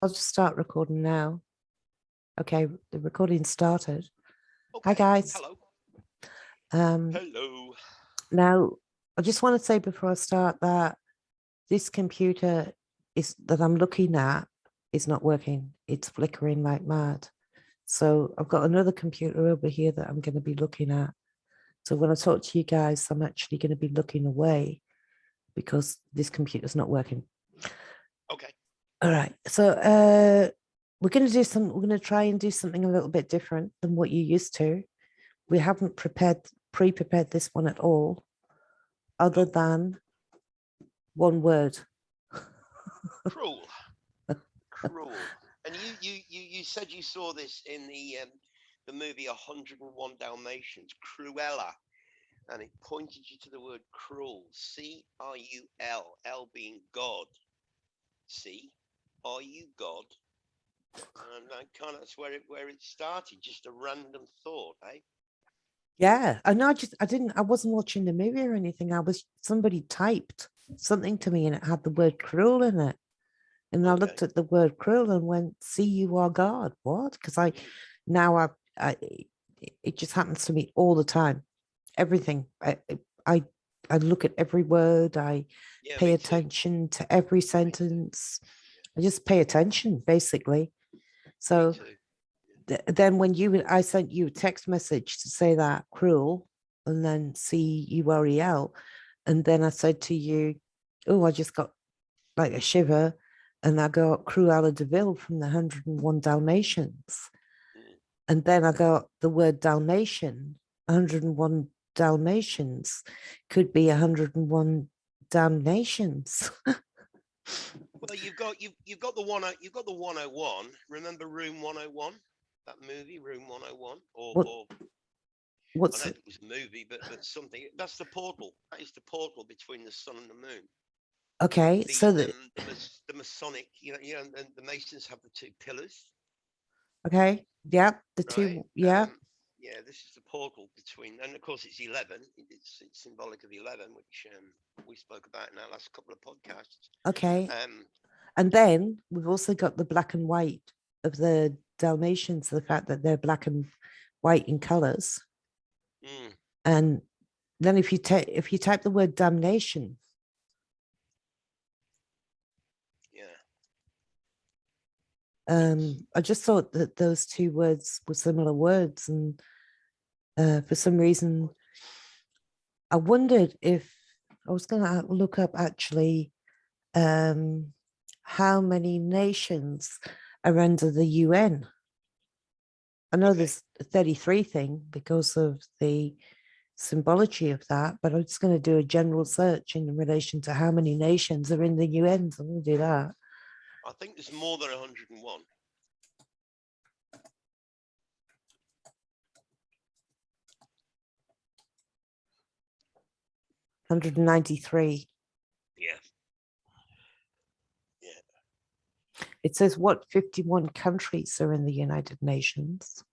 I'll just start recording now. Okay, the recording started. Okay. Hi, guys. Hello. Um, Hello. Now, I just want to say before I start that this computer that I'm looking at is not working. It's flickering like mad. So I've got another computer over here that I'm going to be looking at. So when I talk to you guys, I'm actually going to be looking away because this computer's not working. Okay. All right. So we're going to try and do something a little bit different than what you used to. We haven't pre-prepared this one at all, other than one word. Cruel. Cruel. And you said you saw this in the movie 101 Dalmatians, Cruella, and it pointed you to the word cruel. C-R-U-L, L being God. See, are you God? And that's where it started. Just a random thought, eh? Yeah, I know. I wasn't watching the movie or anything. Somebody typed something to me and it had the word cruel in it. And I looked at the word cruel and went, see, you are God. What? Because it just happens to me all the time. Everything. I look at every word. I pay attention to every sentence. I just pay attention, basically. So then when I sent you a text message to say that cruel and then CUREL, and then I said to you, oh, I just got like a shiver, and I got Cruella de Vil from the 101 Dalmatians. And then I got the word Dalmatian. 101 Dalmatians could be 101 damnations. Well, you've got the 101. Remember Room 101? That movie, Room 101, What's I know it was a movie, but something. That's the portal. That is the portal between the sun and the moon. Okay, the Masonic, and the Masons have the two pillars. Okay, yeah, the two, yeah. This is the portal between, and of course it's 11. It's symbolic of 11, which we spoke about in our last couple of podcasts. Okay. And then we've also got the black and white of the Dalmatians, the fact that they're black and white in colors. And then if you type the word damnation. I just thought that those two words were similar words, and for some reason I wondered if I was going to look up actually how many nations are under the UN. I know there's a 33 thing because of the symbology of that, but I'm just going to do a general search in relation to how many nations are in the UN. So I'm going to do that. I think there's more than 101. $193. Yeah. It says what 51 countries are in the United Nations.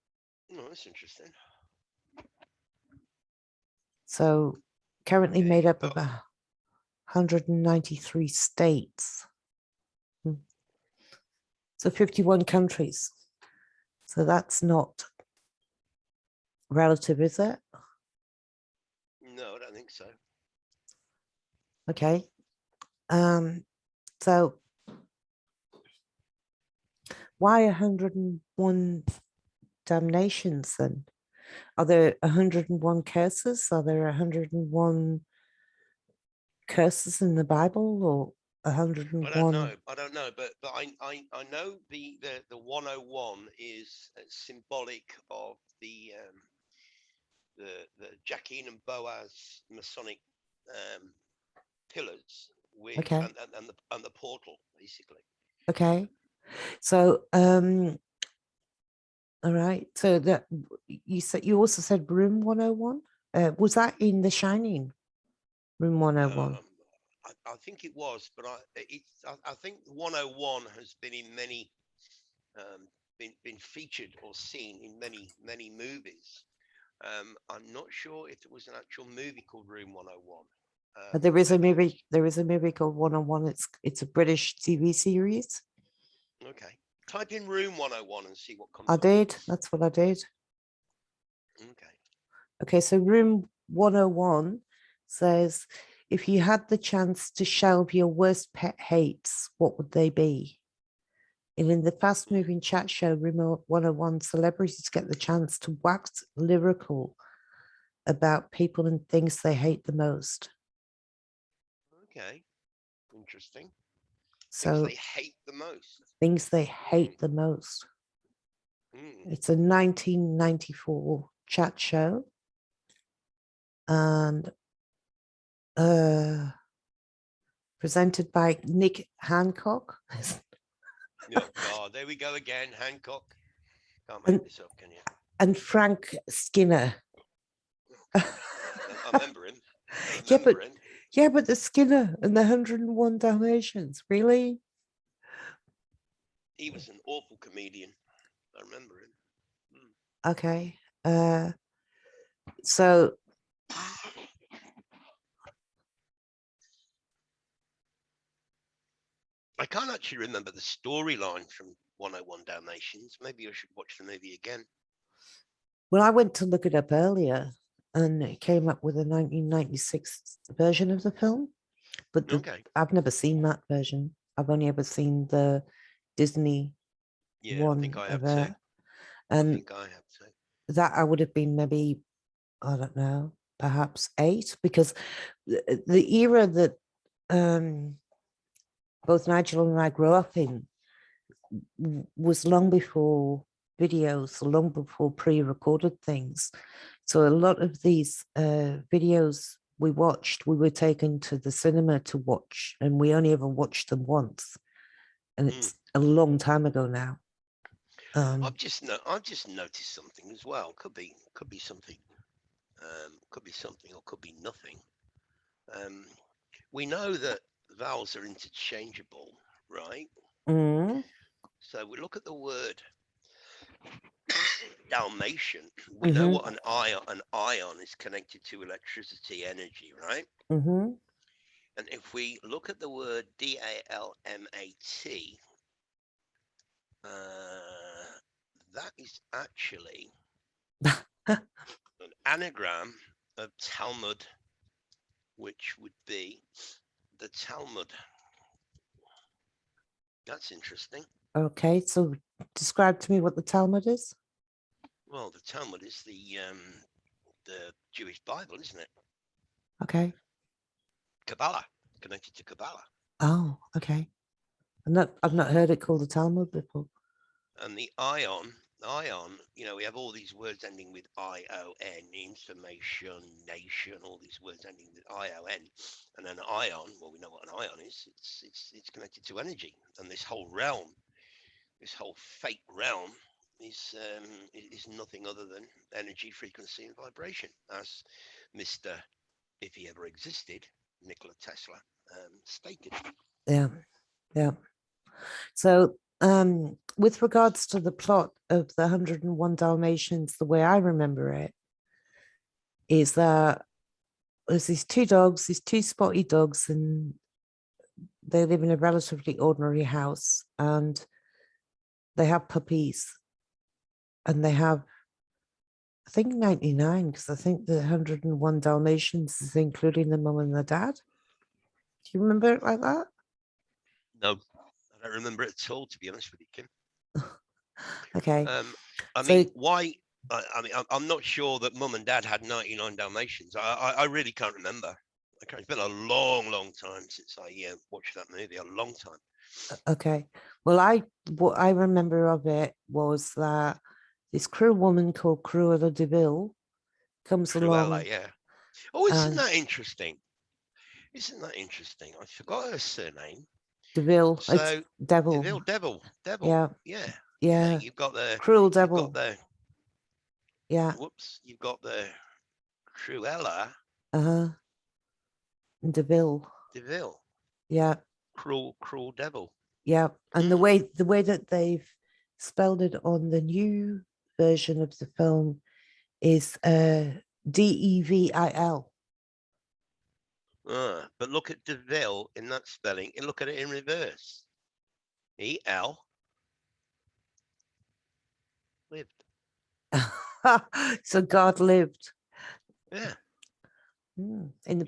Oh, that's interesting. So currently made up of 193 states. So 51 countries. So that's not relative, is it? No, I don't think so. Okay. So why 101 damnations then? Are there 101 curses? Are there 101 curses in the Bible, or 101? I don't know, but I know the 101 is symbolic of the Jachin and Boaz Masonic pillars and the portal, basically. Okay. So all right. So that you also said room 101. Was that in The Shining? Room 101. I think it was, but I think 101 has been in many been featured or seen in many movies. I'm not sure if it was an actual movie called Room 101. There is a movie. There is a movie called 101. It's a British TV series. Okay. Type in room 101 and see what comes I up. did. That's what I did. Okay. Okay, so room 101 says, if you had the chance to shelve your worst pet hates, what would they be? And in the fast moving chat show, Room 101, celebrities get the chance to wax lyrical about people and things they hate the most. Okay. Interesting. Things So, they hate the most. things they hate the most. It's a 1994 chat show. And presented by Nick Hancock. Oh, God. There we go again. Hancock. Can't make this up, can you? And Frank Skinner. I remember him. Yeah, but the Skinner and the 101 Dalmatians, really? He was an awful comedian. I remember him. Okay. So I can't actually remember the storyline from 101 Dalmatians. Maybe I should watch the movie again. well, I went to look it up earlier and it came up with a 1996 version of the film. But I've never seen that version. I've only ever seen the Disney one. I think I have too. And I think I have too. That I would have been maybe, I don't know, perhaps 8, because the era that both Nigel and I grew up in was long before videos, long before pre-recorded things. So a lot of these videos we watched, we were taken to the cinema to watch, and we only ever watched them once. And it's a long time ago now. I've just noticed something as well. Could be something. Could be something, or could be nothing. We know that vowels are interchangeable, right? So we look at the word Dalmatian. We know what an ion is connected to electricity energy, right? And if we look at the word DALMAT, that is actually an anagram of Talmud, which would be the Talmud. That's interesting. Okay, so describe to me what the Talmud is. Well, the Talmud is the Jewish Bible, isn't it? Okay. Kabbalah, connected to Kabbalah. Oh, okay. I've not heard it called the Talmud before. And the ion, we have all these words ending with ION, information, nation, all these words ending with ION. And an ion, well, we know what an ion is. It's connected to energy. And this whole realm, this whole fake realm is nothing other than energy, frequency, and vibration, as Mr. if he ever existed, Nikola Tesla, stated. Yeah. So with regards to the plot of the 101 Dalmatians, the way I remember it is that there's these two spotty dogs, and they live in a relatively ordinary house, and they have puppies, and they have, I think, 99, because I think the 101 Dalmatians is including the mum and the dad. Do you remember it like that? No, I don't remember it at all, to be honest with you, Kim. Okay. Why? I'm not sure that mum and dad had 99 Dalmatians. I really can't remember. It's been a long, long time since I watched that movie. A long time. Okay. Well, what I remember of it was that this cruel woman called Cruella de Vil comes along. Yeah. Oh, isn't that interesting? Isn't that interesting? I forgot her surname. De Vil. So, it's devil. Devil. Yeah. You've got the cruel devil. Whoops. You've got the Cruella. De Vil. Yeah. Cruel devil. Yeah. And the way that they've spelled it on the new version of the film is Devil. But look at Deville in that spelling, and look at it in reverse. EL. lived. So God lived. Yeah. In the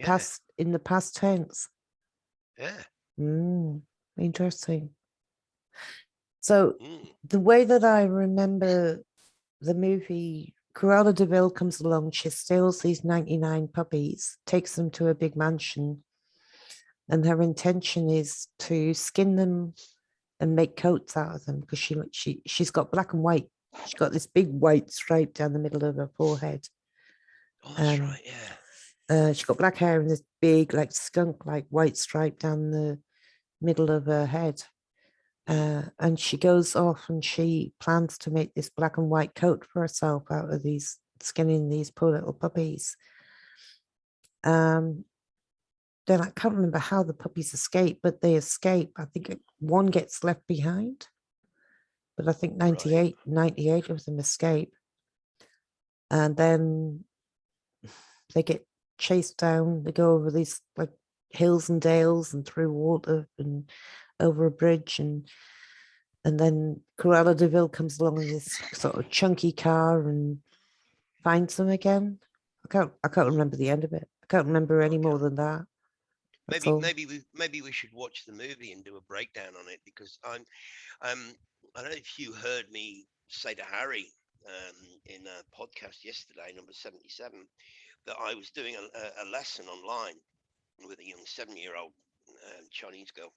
past tense. Yeah. Interesting. So the way that I remember the movie, Cruella de Vil comes along, she steals these 99 puppies, takes them to a big mansion, and her intention is to skin them and make coats out of them because she's got black and white. She's got this big white stripe down the middle of her forehead. Oh, that's right. Yeah. She's got black hair and this big, like skunk, like white stripe down the middle of her head. And she goes off and she plans to make this black and white coat for herself out of these skinning these poor little puppies. Then I can't remember how the puppies escape, but they escape. I think one gets left behind, but I think 98 of them escape. And then they get chased down. They go over these like hills and dales and through water and over a bridge, and then Cruella de Vil comes along in this sort of chunky car and finds them again. I can't remember the end of it. I can't remember any more than that. Maybe we should watch the movie and do a breakdown on it, because I don't know if you heard me say to Harry in a podcast yesterday, number 77, that I was doing a lesson online with a young 7-year-old Chinese girl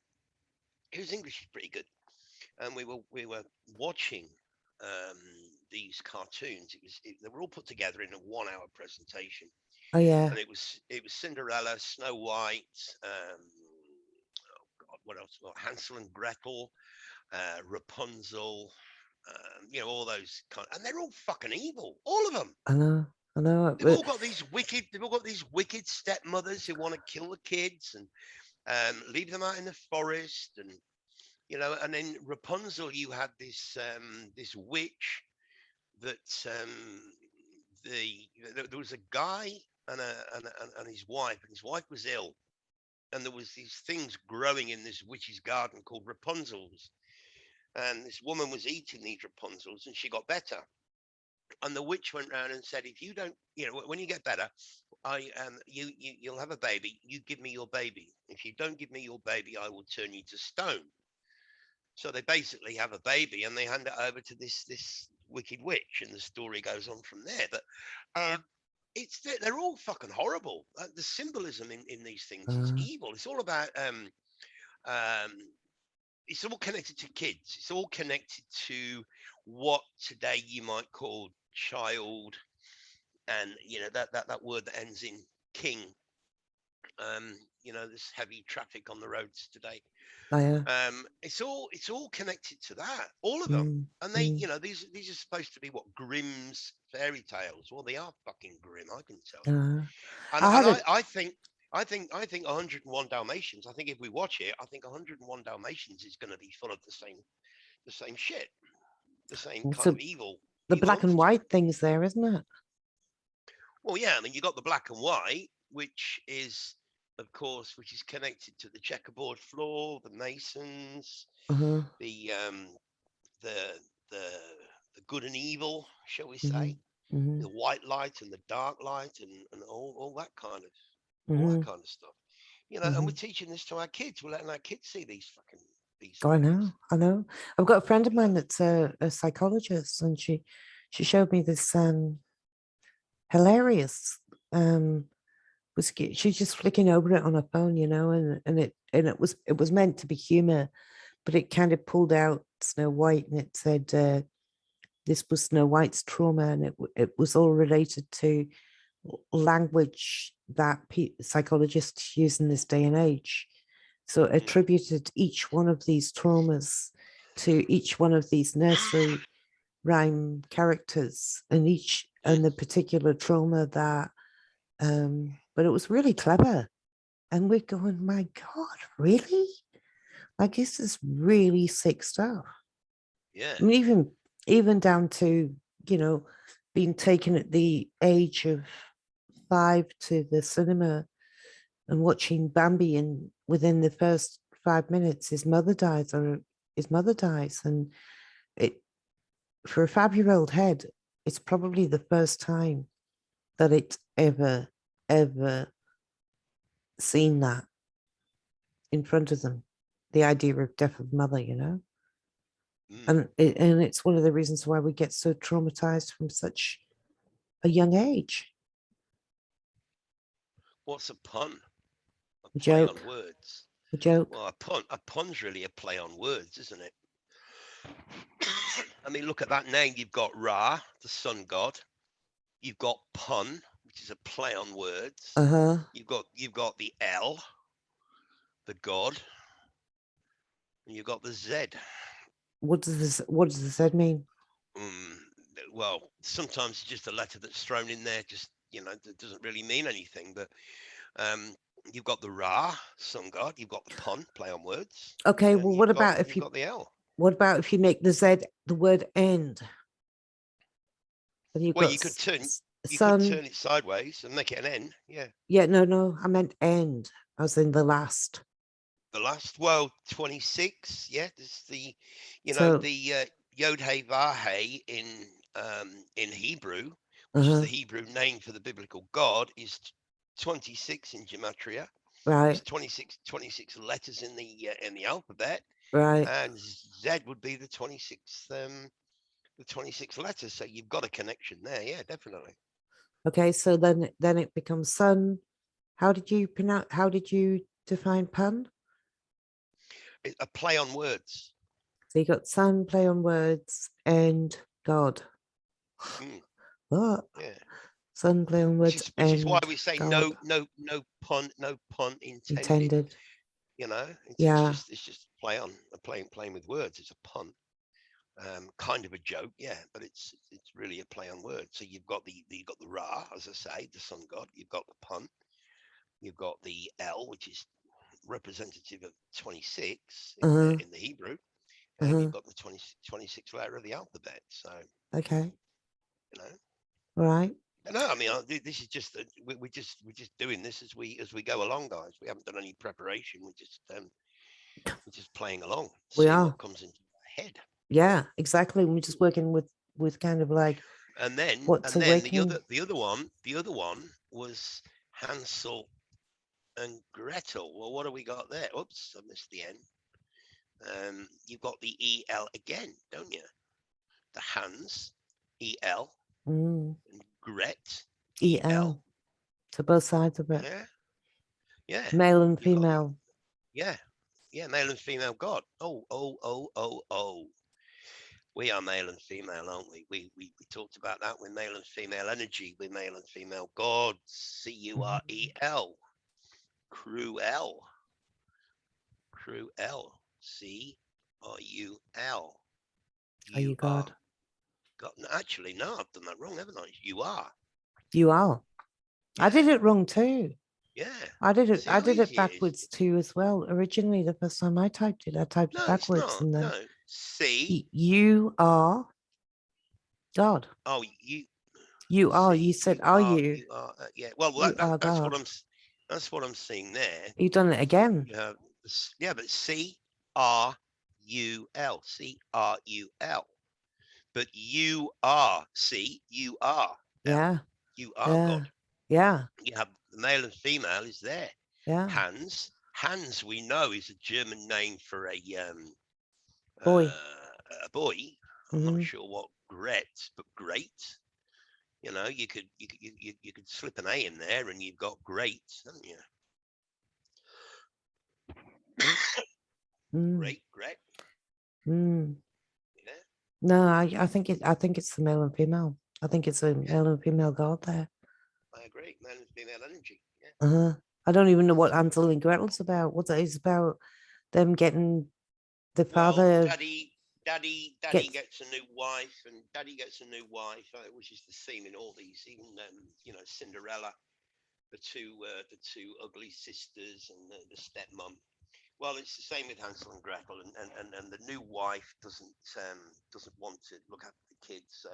whose English is pretty good, and we were watching these cartoons. They were all put together in a 1-hour presentation. Oh yeah. And it was Cinderella, Snow White, oh God, what else? Well, Hansel and Gretel, Rapunzel, all those and they're all fucking evil, all of them. I know. They've all got these wicked stepmothers who want to kill the kids and leave them out in the forest, and and then Rapunzel, you had this witch that there was a guy and his wife, and his wife was ill, and there was these things growing in this witch's garden called Rapunzels, and this woman was eating these Rapunzels, and she got better. And the witch went round and said, if you don't, when you get better, you'll have a baby. You give me your baby. If you don't give me your baby, I will turn you to stone. So they basically have a baby, and they hand it over to this wicked witch, and the story goes on from there. But they're all fucking horrible. The symbolism in these things is evil. It's all about it's all connected to kids. It's all connected to what today you might call child, and that word that ends in king. There's heavy traffic on the roads today. Oh, yeah. It's all connected to that, all of them. And they, these are supposed to be what, Grimm's fairy tales. Well, they are fucking grim, I can tell you. I think 101 Dalmatians, I think if we watch it, I think 101 Dalmatians is going to be full of the same shit, the same kind of evil. The black and white things there, isn't it? Well, yeah, I mean, you got the black and white, which is connected to the checkerboard floor, the Masons, the good and evil, shall we say, the white light and the dark light, and all that kind of stuff. And we're teaching this to our kids. We're letting our kids see these fucking things. I know. I've got a friend of mine that's a psychologist, and she showed me this hilarious she's just flicking over it on her phone, and it was meant to be humor, but it kind of pulled out Snow White, and it said this was Snow White's trauma, and it was all related to language that psychologists use in this day and age. So it attributed each one of these traumas to each one of these nursery rhyme characters, and the particular trauma that but it was really clever. And we're going, my God, really? Like, this is really sick stuff. Yeah. I mean, even down to, being taken at the age of 5 to the cinema and watching Bambi, and within the first 5 minutes, his mother dies. And for a 5-year-old head, it's probably the first time that it's ever seen that in front of them. The idea of death of mother, and it's one of the reasons why we get so traumatized from such a young age. What's a pun? A joke. On words. A joke. Well, a pun's really a play on words, isn't it? I mean, look at that name. You've got Ra, the sun god. You've got pun, which is a play on words. You've got the L, the god, and you've got the Z. What does the Z mean? Well, sometimes it's just a letter that's thrown in there, just that doesn't really mean anything. But you've got the Ra, sun god. You've got the pun, play on words. Okay. Well, what about if you've got the L? What about if you make the Z the word end? You could turn it sideways and make it an N. Yeah. Yeah. No. I meant end, as in the last. The last. Well, 26. Yeah. This is the, the Yod Hey Vah Hey in Hebrew, which is the Hebrew name for the biblical God, is 26 in gematria. Right. There's 26 letters in the alphabet. Right. And Z would be the 26th letters. So you've got a connection there. Yeah, definitely. Okay, so then it becomes sun. How did you define pun? A play on words. So you got sun, play on words, and God. What? Yeah. Sun, play on words, which is why we say God. no pun intended. It's just playing with words. It's a pun. Kind of a joke, yeah, but it's really a play on words. So you've got the Ra, as I say, the sun god. You've got the pun. You've got the L, which is representative of 26 in the Hebrew, and you've got the 26th letter of the alphabet. So okay, right. No, I mean, this is just we're just doing this as we go along, guys. We haven't done any preparation. We're just playing along, seeing what comes into our head. Yeah, exactly. We're just working with kind of like, and then the other one was Hansel and Gretel. Well, what do we got there? Oops, I missed the N. You've got the EL again, don't you? The Hans, EL, and Gret, EL. To both sides of it. Yeah. Male and female. Yeah, male and female God. Oh. We are male and female, aren't we? We talked about that. We're male and female energy. We're male and female gods. Curel. Cruel. Crul. Are you God? God. Actually, no, I've done that wrong, haven't I? You are. You are. Yeah. I did it wrong too. Yeah. I did it backwards too as well. Originally, the first time I typed it backwards. It's not. No. See. You are God. Oh, you are. You said, "Are you?" You are. Yeah. Well, that's what I'm seeing there. You've done it again. Yeah, but CRUL. CRUL. But you are. See, you are. Yeah. You are God. Yeah. You have the male and female is there. Yeah. Hans, we know, is a German name for a boy. A boy. I'm not sure what Gret, but great. You could slip an A in there, and you've got great, haven't you? Great. Yeah. No, I think it's the male and female. I think it's a male and female God there. I agree. Male and female energy. Yeah. I don't even know what Hansel and Gretel's about. What that is about them getting the father. Daddy gets a new wife, which is the theme in all these. Even Cinderella, the two ugly sisters, and the stepmom. Well, it's the same with Hansel and Gretel, and the new wife doesn't want to look after the kids, so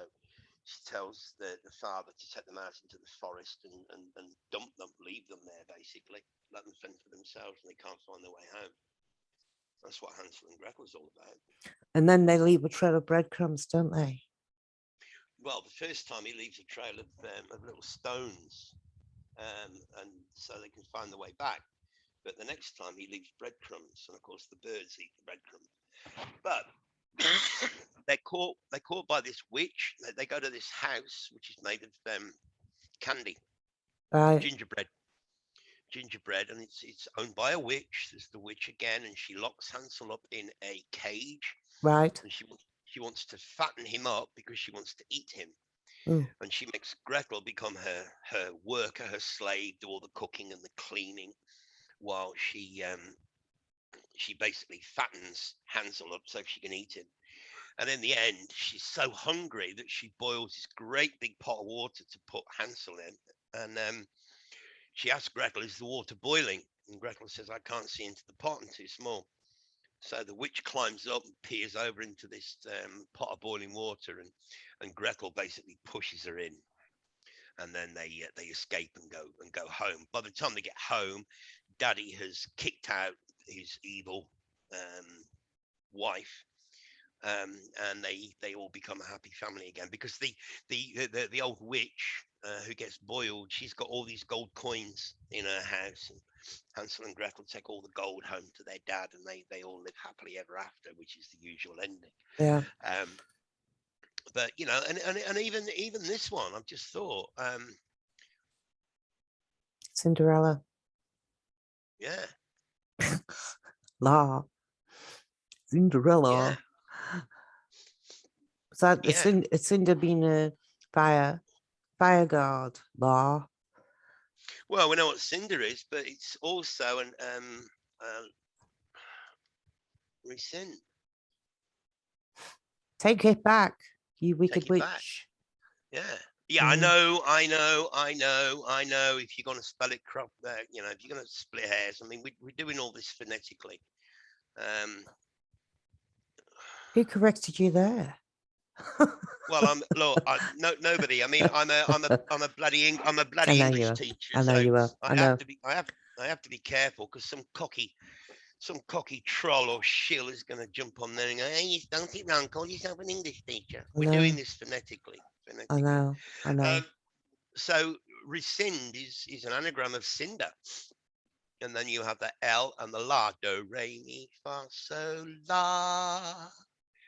she tells the father to take them out into the forest and dump them, leave them there, basically, let them fend for themselves, and they can't find their way home. That's what Hansel and Gretel is all about. And then they leave a trail of breadcrumbs, don't they? well, the first time he leaves a trail of little stones, and so they can find the way back. But the next time he leaves breadcrumbs, and of course the birds eat the breadcrumbs. But they're caught by this witch. They go to this house which is made of candy, Right. gingerbread, and it's owned by a witch. There's the witch again, and she locks Hansel up in a cage. Right. And she wants to fatten him up because she wants to eat him. Ooh. And she makes Gretel become her worker, her slave, do all the cooking and the cleaning, while she basically fattens Hansel up so she can eat him. And in the end, she's so hungry that she boils this great big pot of water to put Hansel in. And she asks Gretel, "Is the water boiling?" And Gretel says, "I can't see into the pot, I'm too small." So the witch climbs up and peers over into this pot of boiling water, and Gretel basically pushes her in. And then they escape and go home. By the time they get home, Daddy has kicked out his evil wife, and they all become a happy family again, because the old witch who gets boiled, she's got all these gold coins in her house, and Hansel and Gretel take all the gold home to their dad, and they all live happily ever after, which is the usual ending. Yeah. But you know, and even this one, I've just thought, Cinderella. yeah, La. Cinderella. yeah, Is that yeah. Cinder being a fire god? La. Well, we know what cinder is, but it's also an rescind. Take it back, you wicked Take it back. witch. Yeah. Yeah, I know. If you're going to spell it crop, you know, if you're going to split hairs, I mean, we're doing all this phonetically. Who corrected you there? Well, nobody. I mean, I'm a bloody English teacher, I know so you are. I know. I have to be careful, because some cocky troll or shill is going to jump on there and go, "Hey, you spelled it wrong. Call yourself an English teacher." We're doing this phonetically. I know. So rescind is an anagram of cinder, and then you have the L and the La, do re mi fa sol la,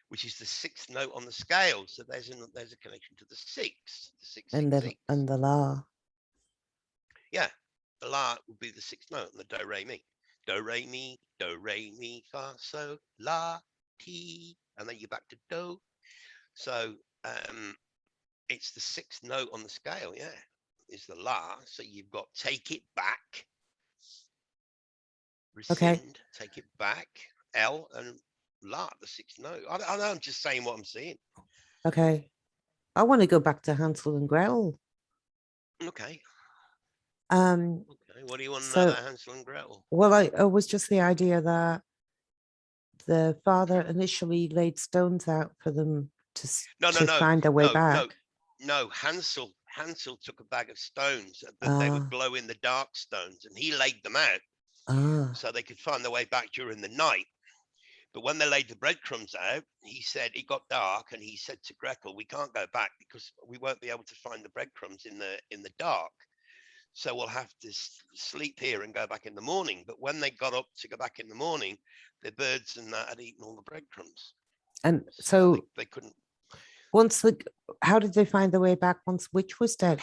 which is the sixth note on the scale. So there's a connection to the six, and the La. Yeah, the La would be the sixth note, and the do re mi fa sol la ti, and then you're back to do. So it's the sixth note on the scale. Yeah, is the La. So you've got take it back, rescind, take it back, L, and La, the sixth note. I know, I'm just saying what I'm seeing. Okay. I want to go back to Hansel and Gretel. Okay. Okay. What do you want to know about Hansel and Gretel? Well, it was just the idea that the father initially laid stones out for them to find their way back. No, Hansel took a bag of stones that they would glow in the dark, stones, and he laid them out so they could find their way back during the night. But when they laid the breadcrumbs out, he said it got dark, and he said to Gretel, "We can't go back because we won't be able to find the breadcrumbs in the dark. So we'll have to sleep here and go back in the morning." But when they got up to go back in the morning, the birds and that had eaten all the breadcrumbs, and so they couldn't. How did they find their way back once Witch was dead?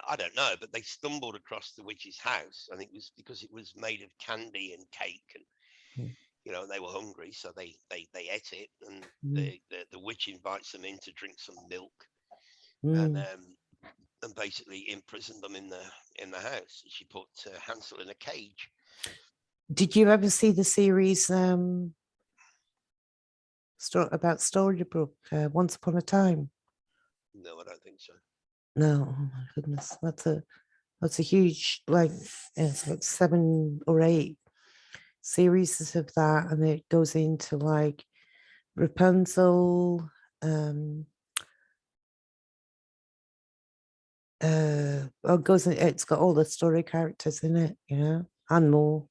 I don't know, but they stumbled across the witch's house, and it was because it was made of candy and cake, and you know, they were hungry, so they ate it, and the witch invites them in to drink some milk, and basically imprisoned them in the house. She put Hansel in a cage. Did you ever see the series about Storybook, Once Upon a Time? No, I don't think so. No, oh my goodness, that's a huge, like, it's like 7 or 8 series of that, and it goes into like Rapunzel, it's got all the story characters in it, you know, and more.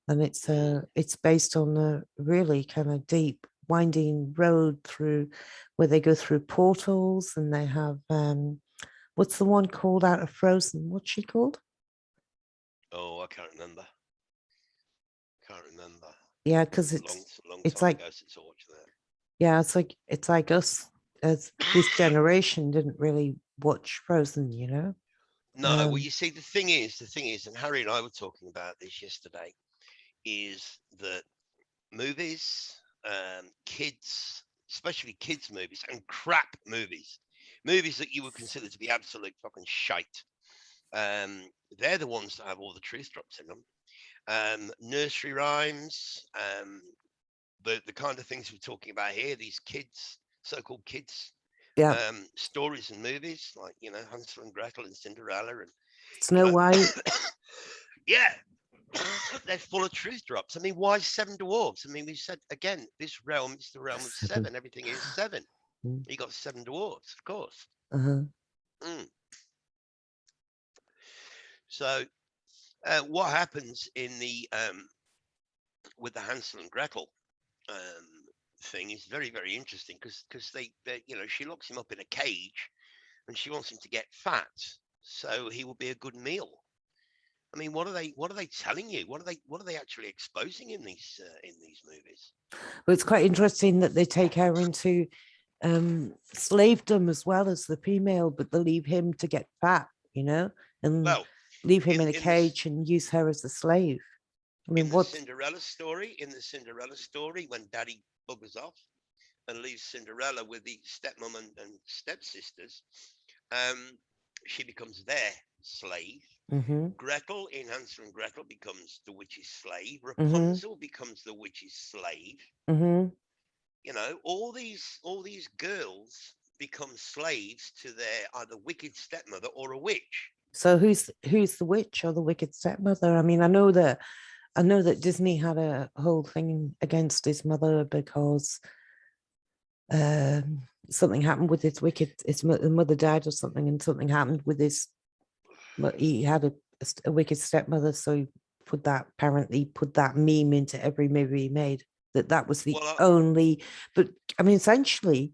And it's based on a really kind of deep winding road through where they go through portals, and they have what's the one called out of Frozen? What's she called? Oh, I can't remember. Yeah, because long it's time like ago since I watched that. yeah, it's like us as this generation didn't really watch Frozen, you know. No, well, you see, the thing is, and Harry and I were talking about this yesterday, is that movies, kids, especially kids' movies, and crap movies that you would consider to be absolute fucking shite, they're the ones that have all the truth drops in them. Nursery rhymes, the kind of things we're talking about here, these kids, so-called kids, Yeah, stories and movies like, you know, Hansel and Gretel and Cinderella and, Snow White. yeah, they're full of truth drops. I mean, why 7 dwarves? I mean, we said again, this realm is the realm of 7. Everything is 7. You got 7 dwarves, of course. So what happens in the with the Hansel and Gretel thing is very, very interesting, because they, you know, she locks him up in a cage and she wants him to get fat so he will be a good meal. I mean, what are they telling you? What are they actually exposing in these movies? Well, it's quite interesting that they take her into slavedom as well as the female, but they leave him to get fat, you know, and leave him in a cage and use her as a slave. I mean, in the Cinderella story, when Daddy buggers off and leaves Cinderella with the stepmom and stepsisters, she becomes their slave. Gretel in Hansel and Gretel becomes the witch's slave. Rapunzel becomes the witch's slave. You know, all these girls become slaves to their either wicked stepmother or a witch. So who's the witch or the wicked stepmother? I mean, I know that Disney had a whole thing against his mother because something happened with his mother died or something, and something happened with he had a wicked stepmother, so he apparently put that meme into every movie he made, that was the only. But I mean, essentially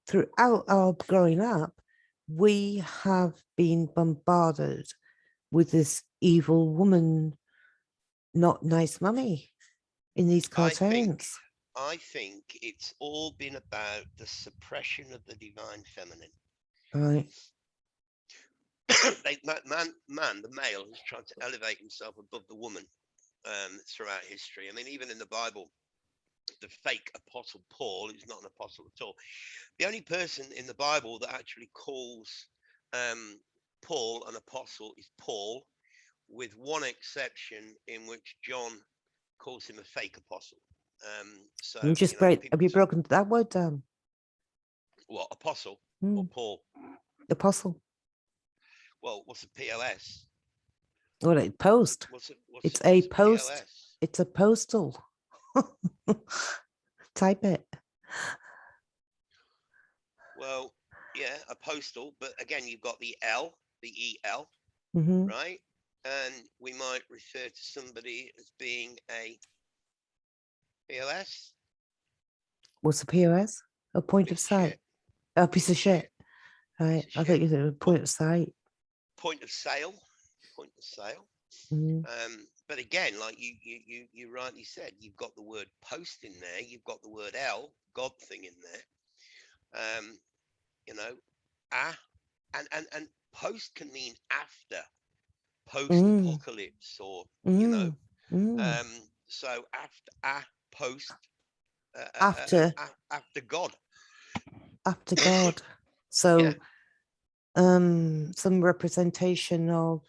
throughout our growing up, we have been bombarded with this evil woman, not nice mummy in these cartoons. I think it's all been about the suppression of the divine feminine. Right. The male, has tried to elevate himself above the woman throughout history. I mean, even in the Bible, the fake apostle Paul, who's not an apostle at all, the only person in the Bible that actually calls Paul an apostle is Paul, with one exception in which John calls him a fake apostle. So you just have you broken that word down? What, apostle or Paul? Apostle. Well, what's a POS? Well, post. It's a post. POS? It's a postal. Type it. Well, yeah, a postal, but again, you've got the L, the EL, right? And we might refer to somebody as being a POS. What's a POS? A point of sight. A piece of shit. Right. I thought you said a point of sight. Point of sale. But again, like you rightly said, you've got the word post in there. You've got the word L, God thing in there. You know, and post can mean after, post apocalypse, or you know, so after post after God. After God. So some representation of,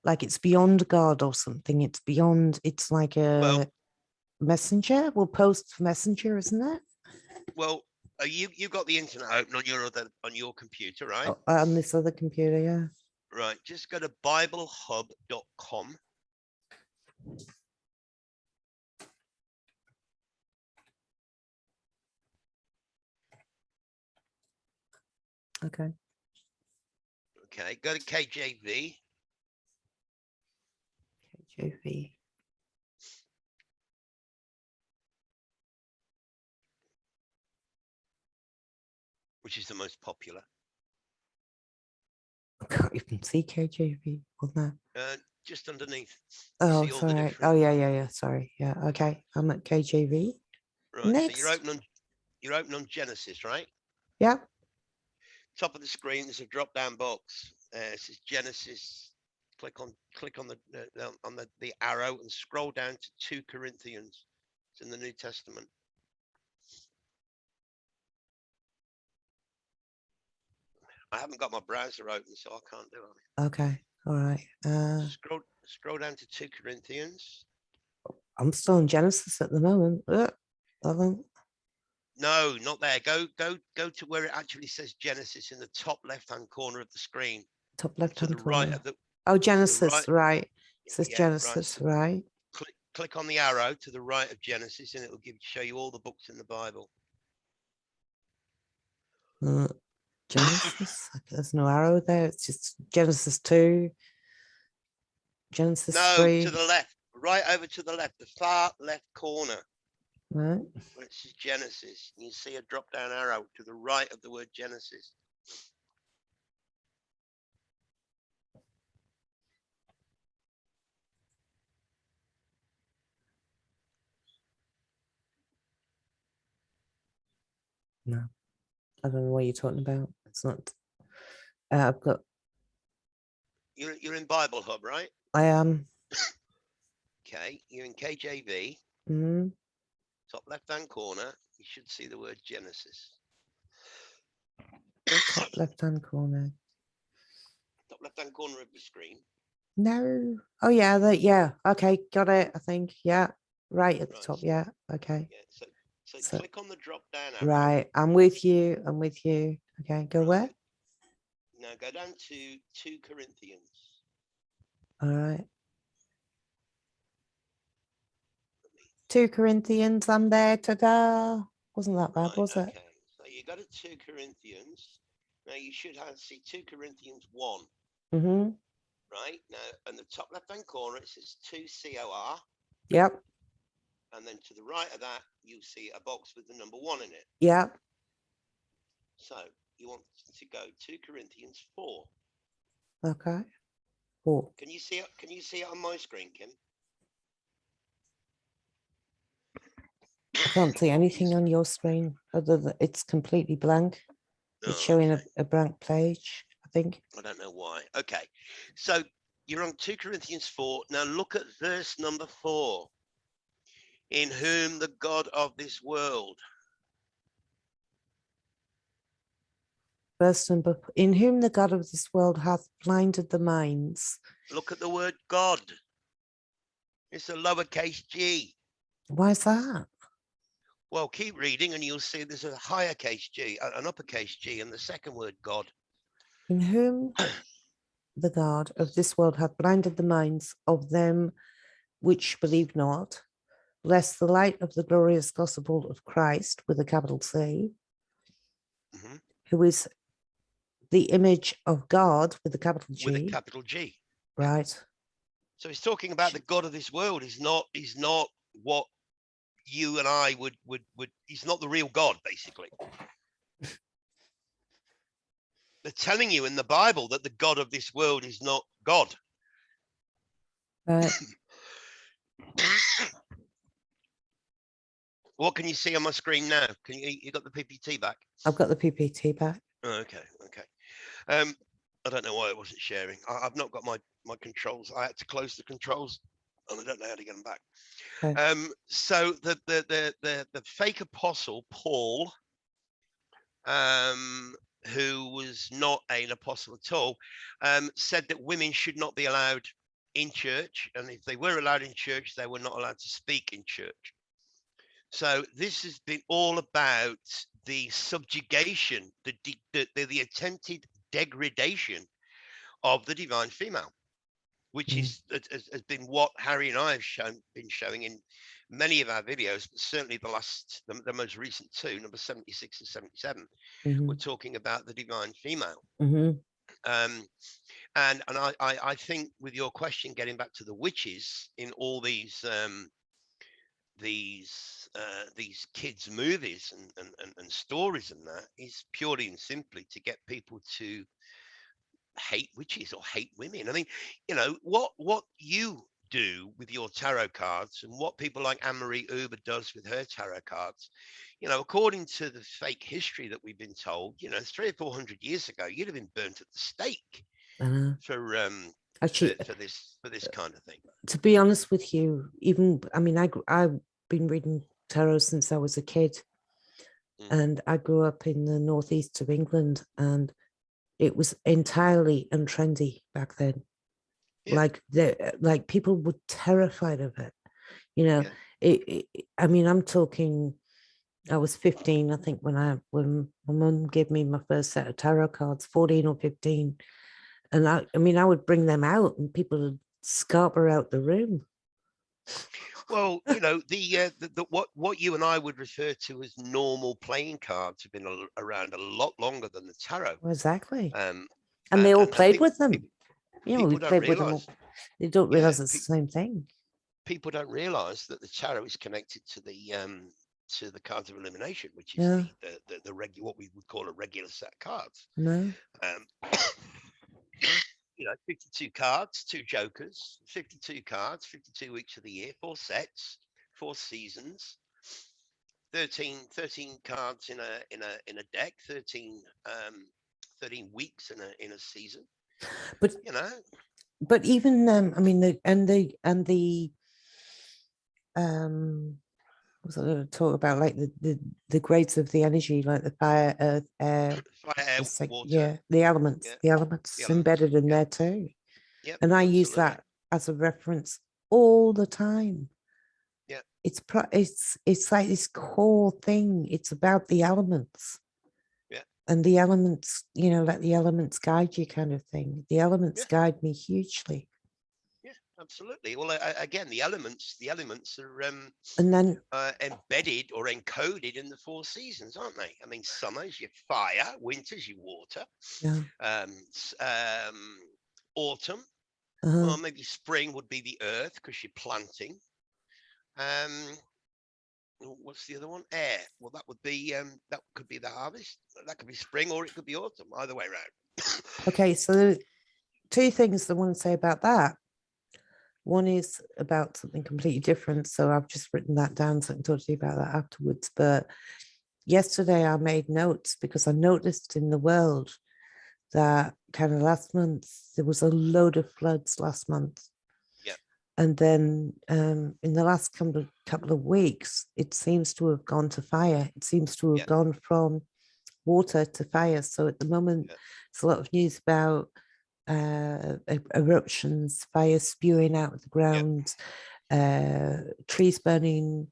like, it's beyond God or something. It's beyond, it's like a messenger. Well, post messenger, isn't it? Well, you got the internet open on your computer, right? Oh, on this other computer, yeah. Right, just go to biblehub.com. Okay. Okay, go to KJV. KJV. which is the most popular. I can't even see KJV on there. Just underneath. Oh, see all the sorry. different... Oh, yeah. Sorry. Yeah. Okay. I'm at KJV. Right. Next. So you're open on Genesis, right? Yeah. Top of the screen, there's a drop-down box. It says Genesis. Click on the arrow and scroll down to 2 Corinthians. It's in the New Testament. I haven't got my browser open, so I can't do it. Okay. All right. Scroll down to 2 Corinthians. I'm still in Genesis at the moment. No, not there. Go to where it actually says Genesis in the top left-hand corner of the screen. Top left-hand corner. Right of the... Oh, Genesis, right. It says Genesis, right. Click on the arrow to the right of Genesis, and it will show you all the books in the Bible. Genesis. There's no arrow there. It's just Genesis 2, Genesis 3. To the left, right over to the left, the far left corner. Right. Where it says Genesis, you see a drop-down arrow to the right of the word Genesis. No, I don't know what you're talking about. It's not. I've got. You're in Bible Hub, right? I am. Okay, you're in KJV. Mm-hmm. Top left-hand corner, you should see the word Genesis. Top left-hand corner. Top left-hand corner of the screen. No. Oh yeah. Yeah. Okay. Got it. I think. Yeah. Right at the top. Yeah. Okay. Yeah. So click on the drop-down arrow. Right. I'm with you. Okay. Go where? Now go down to 2 Corinthians. All right. 2 Corinthians. I'm there. Ta-da. Wasn't that bad, was it? So you go to 2 Corinthians. Now you should see 2 Corinthians 1. Mm-hmm. Right now, in the top left-hand corner, it says 2 COR. Yep. And then to the right of that, you see a box with the number 1 in it. Yep. So you want to go 2 Corinthians 4. Okay. 4. Can you see it? Can you see it on my screen, Kim? I can't see anything on your screen other than it's completely blank. It's showing a blank page, I think. I don't know why. Okay. So you're on 2 Corinthians 4. Now look at verse number 4. In whom the God of this world. Verse number, in whom the God of this world hath blinded the minds. Look at the word God. It's a lowercase g. Why is that? Well, keep reading and you'll see there's a higher case G, an uppercase G, and the second word God. In whom the God of this world hath blinded the minds of them which believe not, lest the light of the glorious gospel of Christ, with a capital C, who is the image of God, with a capital G. With a capital G. Right. So he's talking about the God of this world. He's not what you and I would he's not the real God, basically. They're telling you in the Bible that the God of this world is not God. Right. What can you see on my screen now? Can you got the PPT back? I've got the PPT back. Oh, okay. I don't know why it wasn't sharing. I've not got my controls. I had to close the controls, and I don't know how to get them back. Okay. So the fake apostle Paul, who was not an apostle at all, said that women should not be allowed in church, and if they were allowed in church, they were not allowed to speak in church. So this has been all about the subjugation, the attempted degradation of the divine female, which has been what Harry and I have been showing in many of our videos, but certainly the most recent 2, number 76 and 77, we're talking about the divine female. And I think with your question, getting back to the witches in all these these kids movies and stories and that is purely and simply to get people to hate witches or hate women. I mean, what you do with your tarot cards and what people like Anne-Marie Uber does with her tarot cards, according to the fake history that we've been told, 300 or 400 years ago, you'd have been burnt at the stake for Actually, for this kind of thing. To be honest with you, I've been reading tarot since I was a kid, and I grew up in the northeast of England, and it was entirely untrendy back then. Yeah. Like people were terrified of it. I'm talking. I was 15, I think, when my mum gave me my first set of tarot cards, 14 or 15. And I would bring them out and people would scarper out the room. Well, the what you and I would refer to as normal playing cards have been around a lot longer than the tarot. Exactly. And they all played with them. We played with them. They don't realize it's the same thing. People don't realize that the tarot is connected to the cards of elimination, which is the regular, what we would call a regular set of cards. No. 52 cards, 2 jokers, 52 cards, 52 weeks of the year, 4 sets, 4 seasons, 13 cards in a deck, 13 weeks in a season. But but even what's I going to talk about, like the grades of the energy, like the fire, earth, air, water, the elements, embedded in there too. Yep, and I use that as a reference all the time. Yeah, it's like this core thing. It's about the elements. Yeah, and the elements, let the elements guide you, kind of thing. The elements guide me hugely. Absolutely. Well, again, the elements are and then embedded or encoded in the 4 seasons, aren't they? I mean, summer's your fire, winter's your water, autumn, well, maybe spring would be the earth because you're planting. What's the other one? Air. Well, that would be that could be the harvest. That could be spring or it could be autumn. Either way around. Okay, so there are 2 things I want to say about that. One is about something completely different. So I've just written that down, so I can talk to you about that afterwards. But yesterday I made notes because I noticed in the world that kind of last month, there was a load of floods last month. Yeah. And then in the last couple of weeks, it seems to have gone to fire. It seems to have gone from water to fire. So at the moment, there's a lot of news about eruptions, fire spewing out of the ground, trees burning,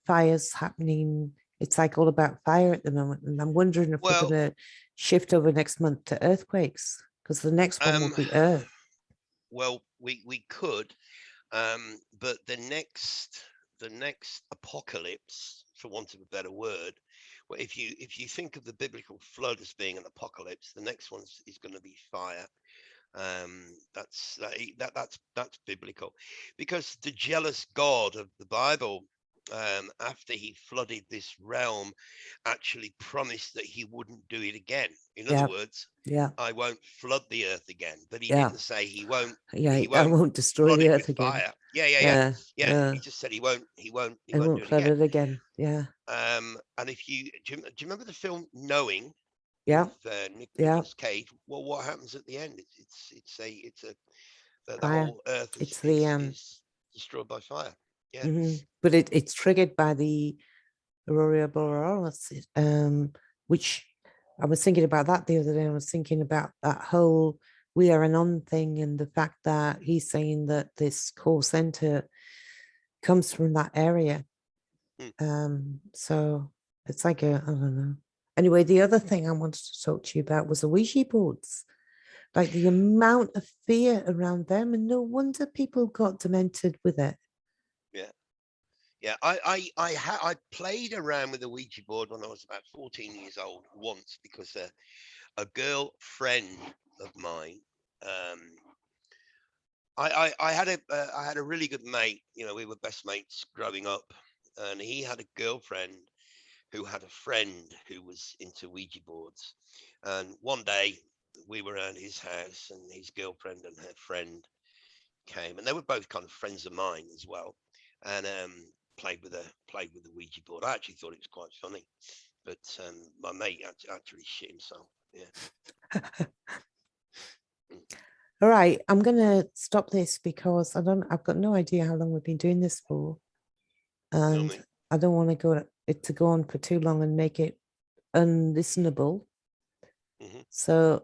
fires happening. It's like all about fire at the moment. And I'm wondering if we're going to shift over next month to earthquakes, because the next one will be Earth. Well, we could, but the next apocalypse, for want of a better word, well, if you think of the biblical flood as being an apocalypse, the next one is going to be fire. That's biblical, because the jealous God of the Bible, after he flooded this realm, actually promised that he wouldn't do it again. In other words, I won't flood the earth again. But he didn't say he won't. I won't destroy the earth again. Fire. Yeah. He just said he won't do it again. Yeah. And if do you remember the film Knowing? Yeah. With Nicolas Cage. Well, what happens at the end? The whole earth is destroyed by fire. Yeah. Mm-hmm. But it's triggered by the Aurora Borealis, which I was thinking about that the other day. I was thinking about that whole we are anon thing, and the fact that he's saying that this core center comes from that area. So it's like I don't know. Anyway, the other thing I wanted to talk to you about was the Ouija boards, like the amount of fear around them, and no wonder people got demented with it. Yeah, I played around with a Ouija board when I was about 14 years old once, because a girlfriend of mine, I had a really good mate. We were best mates growing up, and he had a girlfriend who had a friend who was into Ouija boards. And one day we were at his house, and his girlfriend and her friend came, and they were both kind of friends of mine as well, and played with the Ouija board. I actually thought it was quite funny, but my mate actually shit himself. Yeah. All right, I'm gonna stop this because I've got no idea how long we've been doing this for, and I don't want it to go on for too long and make it unlistenable. So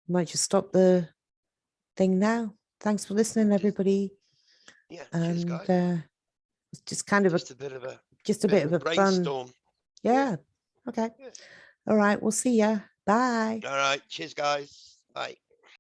might just stop the thing now. Thanks for listening, everybody. Yeah, and cheers, guys. it's just kind of just a bit of a brainstorm. fun. Yeah. Okay. All right, we'll see ya. Bye. All right, cheers, guys. Bye.